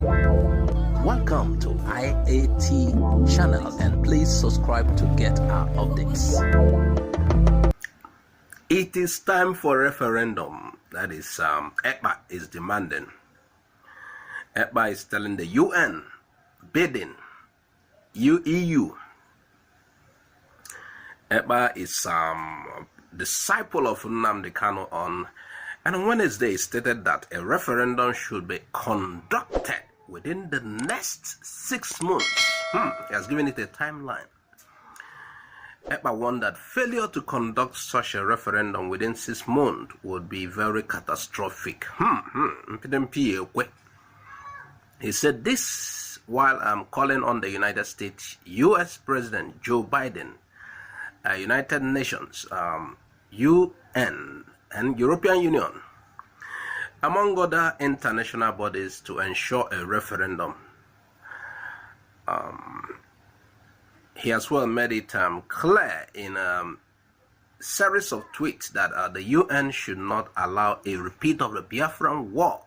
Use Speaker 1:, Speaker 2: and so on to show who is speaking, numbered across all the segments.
Speaker 1: Welcome to IAT channel and please subscribe to get our updates. It is time for referendum. That is, ECPA is demanding. ECPA is telling the UN, bidding, EU. ECPA is disciple of Nnamdi Kanu and on Wednesday stated that a referendum should be conducted within the next 6 months. He has given it a timeline. ECPA warned that failure to conduct such a referendum within 6 months would be very catastrophic. He said this while calling on the United States, US President Joe Biden, United Nations, UN, and European Union, among other international bodies, to ensure a referendum. He as well made it clear in a series of tweets that the UN should not allow a repeat of the Biafran War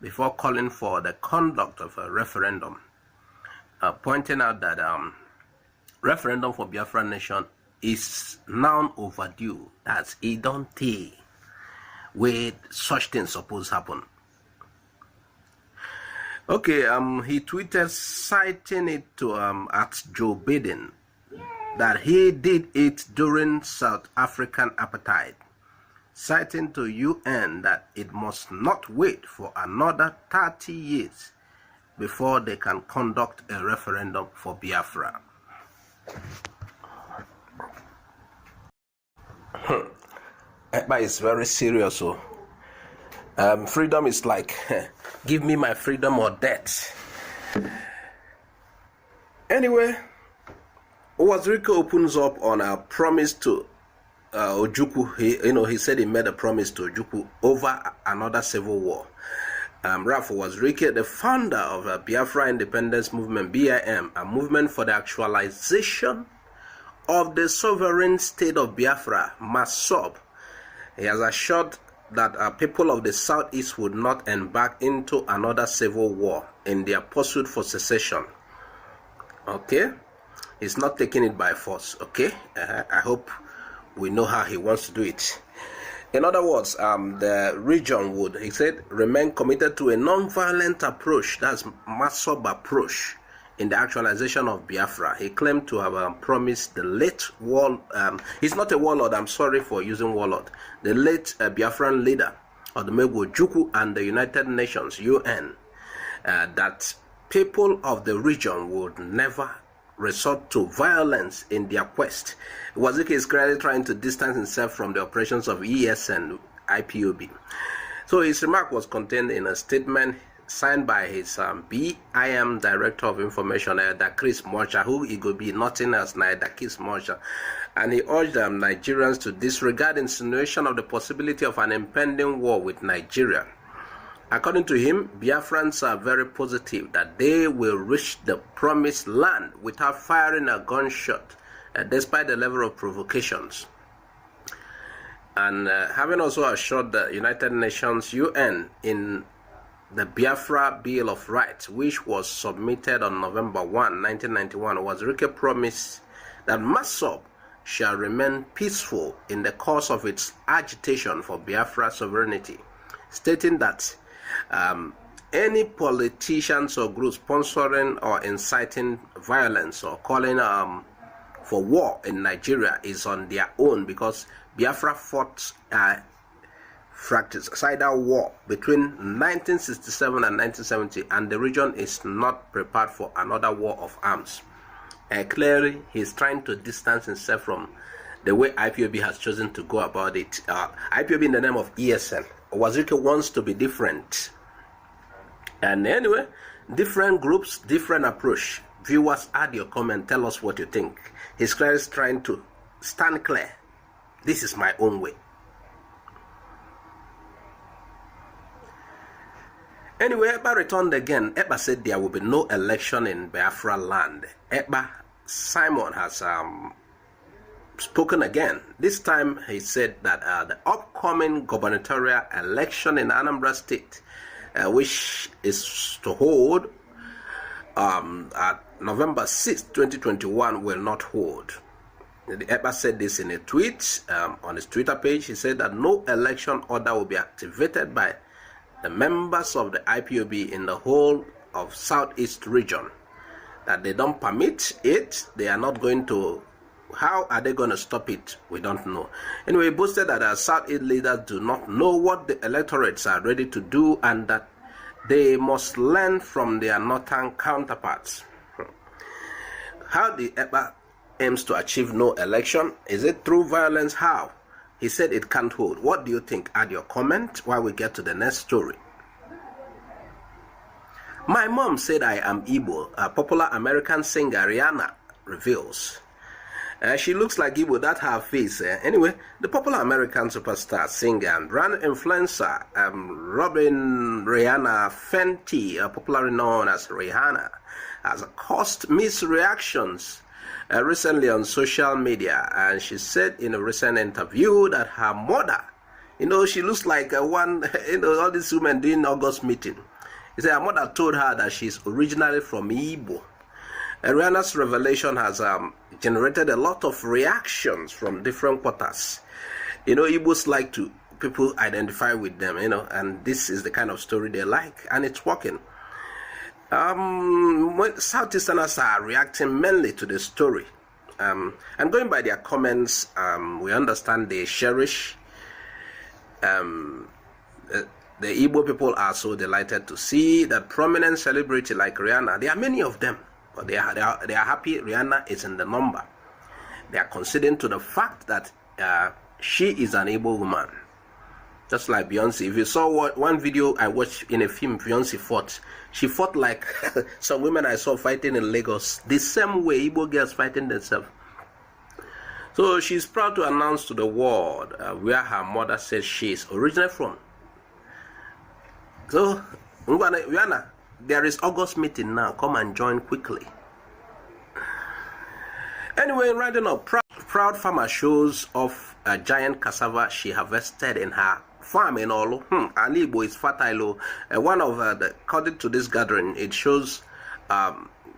Speaker 1: before calling for the conduct of a referendum, pointing out that referendum for Biafran nation is now overdue. That's it don't take where such things supposed to happen. Okay, he tweeted citing it to at Joe Biden that he did it during South African apartheid, citing to UN that it must not wait for another 30 years before they can conduct a referendum for Biafra. ECPA is very serious. So freedom is like give me my freedom or death. Anyway, Uwazurike opens up on a promise to Ojukwu. He said he made a promise to Ojukwu over another civil war. Ralph Uwazurike, the founder of Biafra Independence Movement, BIM, a movement for the actualization of the sovereign state of Biafra, MASOB, he has assured that people of the southeast would not embark into another civil war in their pursuit for secession. Okay, he's not taking it by force. Okay, I hope we know how he wants to do it. In other words, the region would, he said, remain committed to a non-violent approach. That's MASOB approach in the actualization of Biafra. He claimed to have promised the late he's not a warlord, I'm sorry for using warlord, the late Biafran leader of the Ojukwu and the United Nations, UN, that people of the region would never resort to violence in their quest. Uwazurike is clearly trying to distance himself from the operations of ESN IPOB. So his remark was contained in a statement signed by his BIM Director of Information, Chris Mocha, who he could be nothing else than Chris Mocha, and he urged Nigerians to disregard insinuation of the possibility of an impending war with Nigeria. According to him, Biafrans are very positive that they will reach the promised land without firing a gunshot, despite the level of provocations. And having also assured the United Nations UN in the Biafra Bill of Rights, which was submitted on November 1, 1991, Uwazurike promised that MASOB shall remain peaceful in the course of its agitation for Biafra sovereignty, stating that any politicians or groups sponsoring or inciting violence or calling for war in Nigeria is on their own, because Biafra fought fratricidal war between 1967 and 1970, and the region is not prepared for another war of arms. Clearly, he's trying to distance himself from the way IPOB has chosen to go about it. IPOB in the name of ESN. Uwazurike wants to be different. And anyway, different groups, different approach. Viewers, add your comment, tell us what you think. He's clearly trying to stand clear. This is my own way. Anyway, ECPA returned again. ECPA said there will be no election in Biafra land. ECPA Simon has spoken again. This time he said that the upcoming gubernatorial election in Anambra state which is to hold at November 6, 2021, will not hold. The EPA said this in a tweet on his Twitter page. He said that no election order will be activated by the members of the IPOB in the whole of Southeast region. That they don't permit it, they are not going to. How are they going to stop it? We don't know. Anyway, he boasted that our Southeast leaders do not know what the electorates are ready to do and that they must learn from their northern counterparts. How the EPA aims to achieve no election? Is it through violence? How? He said it can't hold. What do you think? Add your comment while we get to the next story. My mom said I am Igbo, a popular American singer Rihanna reveals. She looks like Igbo, that's her face. Anyway, the popular American superstar, singer, and brand influencer, Robin Rihanna Fenty, popularly known as Rihanna, has caused misreactions recently on social media. And she said in a recent interview that her mother, she looks like one, all these women doing August meeting. He said her mother told her that she's originally from Igbo. Rihanna's revelation has generated a lot of reactions from different quarters. Igbos like to people identify with them, and this is the kind of story they like, and it's working. Southeasterners are reacting mainly to the story. And going by their comments, we understand they cherish. The Igbo people are so delighted to see that prominent celebrity like Rihanna. There are many of them. But they are happy Rihanna is in the number. They are conceding to the fact that she is an able woman. Just like Beyonce. If you saw one video I watched in a film, Beyonce fought. She fought like some women I saw fighting in Lagos. The same way Igbo girls fighting themselves. So she's proud to announce to the world where her mother says she is originally from. So, Rihanna, there is August meeting now. Come and join quickly. Anyway, rounding up, proud farmer shows off a giant cassava she harvested in her farm in Olu. And Igbo is fertile. One of according to this gathering, it shows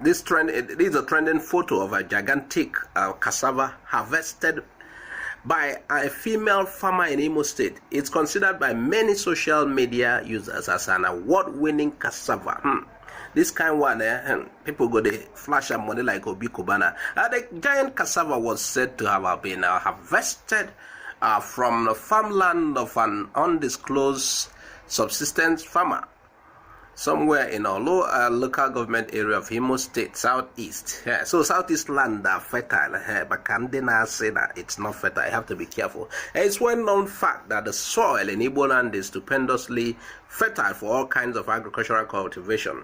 Speaker 1: this trend. It is a trending photo of a gigantic cassava harvested by a female farmer in Imo State. It's considered by many social media users as an award-winning cassava. This kind one, people go they flash up money like Obi Kubana. The giant cassava was said to have been harvested from the farmland of an undisclosed subsistence farmer somewhere in our local government area of Imo State, southeast. So southeast land are fertile, but Candina say that it's not fertile. You have to be careful. It's well-known fact that the soil in Igbo land is stupendously fertile for all kinds of agricultural cultivation.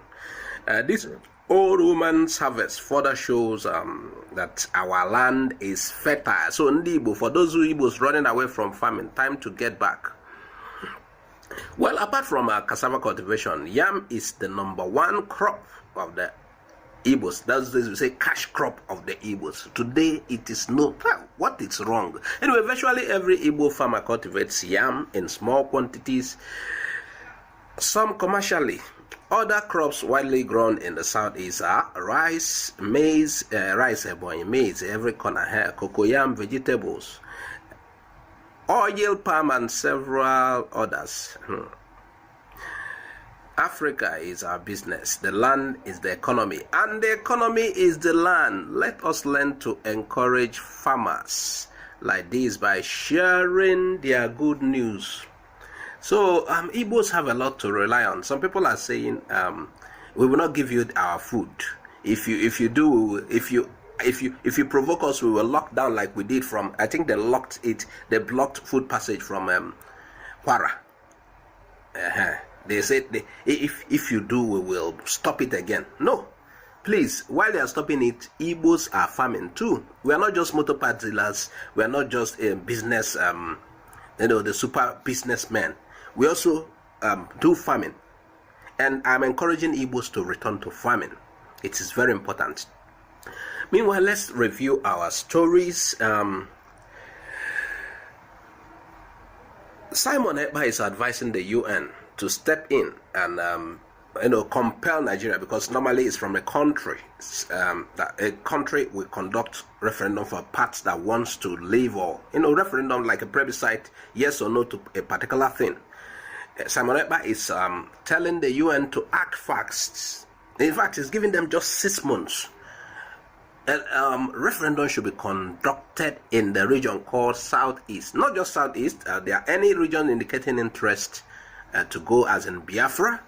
Speaker 1: This old woman's harvest further shows that our land is fertile. So Ndibo, for those Igbos running away from farming, time to get back. Well, apart from cassava cultivation, yam is the #1 crop of the Igbos. That's this we say cash crop of the Igbos. Today it is no. What is wrong? Anyway, virtually every Igbo farmer cultivates yam in small quantities, some commercially. Other crops widely grown in the southeast are rice, maize, maize every corner here, cocoyam, vegetables, oil palm, and several others. Africa is our business. The land is the economy, and the economy is the land. Let us learn to encourage farmers like this by sharing their good news. So Igbos have a lot to rely on. Some people are saying we will not give you our food. If you provoke us, we will lock down like we did from, I think they blocked food passage from Kwara. They said if you do, we will stop it again. No, please, while they are stopping it, Igbos are farming too. We are not just motor parts dealers. We are not just a business, the super businessmen. We also do farming. And I'm encouraging Igbos to return to farming. It is very important. Meanwhile, let's review our stories. Simon Ekpa is advising the UN to step in and compel Nigeria, because normally it's from a country that a country will conduct referendum for parts that wants to leave, or referendum like a plebiscite, yes or no to a particular thing. Simon Ekpa is telling the UN to act fast. In fact, he's giving them just 6 months. Referendum should be conducted in the region called Southeast. Not just Southeast, there are any region indicating interest to go, as in Biafra.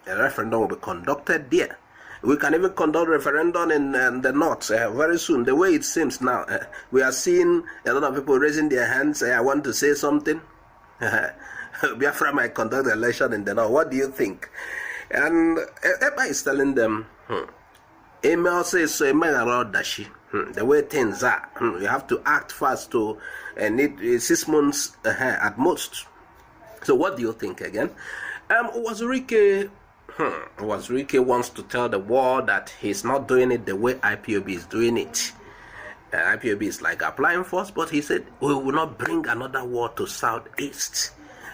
Speaker 1: A referendum will be conducted there. We can even conduct referendum in the north very soon. The way it seems now, we are seeing a lot of people raising their hands. I want to say something. Biafra might conduct the election in the north. What do you think? And Ekpa is telling them, email says so, the way things are, you have to act fast to need 6 months at most. So what do you think again? Uwazurike wants to tell the world that he's not doing it the way IPOB is doing it. IPOB is like applying force, but he said we will not bring another war to Southeast.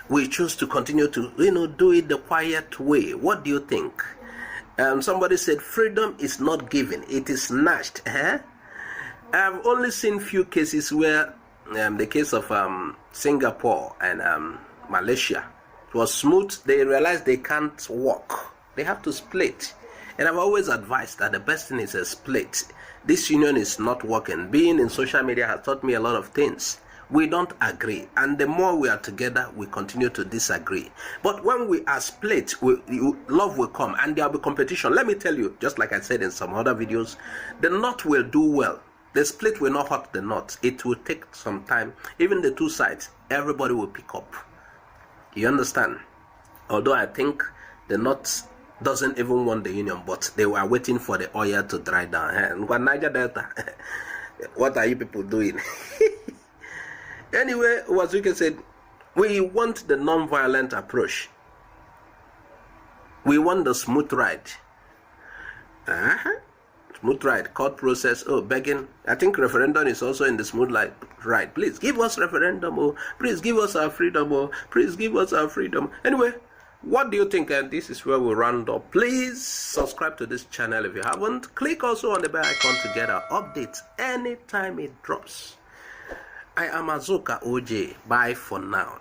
Speaker 1: We choose to continue to do it the quiet way. What do you think? Somebody said freedom is not given, it is snatched. I've only seen few cases where the case of Singapore and Malaysia, it was smooth. They realized they can't walk, they have to split. And I've always advised that the best thing is a split. This union is not working. Being in social media has taught me a lot of things. We don't agree, and the more we are together, we continue to disagree. But when we are split, love will come, and there will be competition. Let me tell you, just like I said in some other videos, the North will do well. The split will not hurt the North. It will take some time. Even the two sides, everybody will pick up. You understand? Although I think the North doesn't even want the union, but they were waiting for the oil to dry down. Niger Delta, what are you people doing? Anyway, Uwazurike said, we want the non-violent approach. We want the smooth ride. Smooth ride, court process, begging. I think referendum is also in the smooth ride. Please give us referendum, please give us our freedom, please give us our freedom. Anyway, what do you think? And this is where we round up. Please subscribe to this channel if you haven't. Click also on the bell icon to get our updates anytime it drops. I am Azuka OJ. Bye for now.